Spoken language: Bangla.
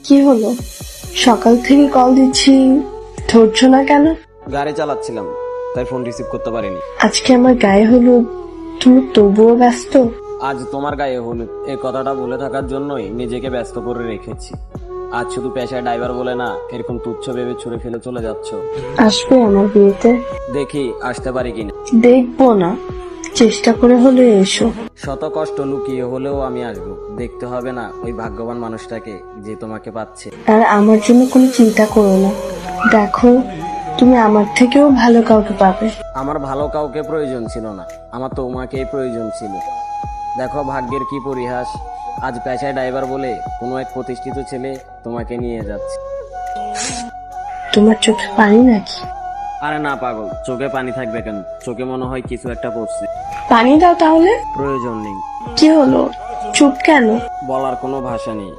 কি হলো? সকাল থেকে কল দিচ্ছি, ধরছো না কেন? গাড়ি চালাচ্ছিলাম, তাই ফোন রিসিভ করতে পারিনি। আজকে আমার গায়ে হলুদ, তুমি তবুও ব্যস্ত? আজ তোমার গায়ে হলুদ এই কথাটা বলে থাকার জন্যই নিজেকে ব্যস্ত করে রেখেছি। আজ শুধু পেশায় ড্রাইভার বলে না, এরকম তুচ্ছ ভেবে ছুড়ে ফেলে চলে যাচ্ছ। আসবে আমার বিয়েতে? দেখি আসতে পারি কিনা। দেখবো না, চেষ্টা করে হলে এসো। শত কষ্ট লুকিয়ে হলেও আমি আসবো। দেখতে হবে না ওই ভাগ্যবান মানুষটাকে যে তোমাকে পাচ্ছে। আর আমার জন্য কোনো চিন্তা করো না, দেখো তুমি আমার থেকেও ভালো কাউকে পাবে। আমার ভালো কাউকে প্রয়োজন ছিল না, আমার তোমাকেই প্রয়োজন ছিল। দেখো ভাগ্যের কি পরিহাস, আজ পেশায় ড্রাইভার বলে কোনো এক প্রতিষ্ঠিত ছেলে তোমাকে নিয়ে যাচ্ছে। তোমার চোখে পানি নাকি? আরে না পাগল, চোখে পানি থাকবে কেন? চোখে মনে হয় কিছু একটা পড়ছে। পানি দাও তাহলে। প্রয়োজন নেই। কি হলো, চুপ কেন? বলার কোনো ভাষা নেই।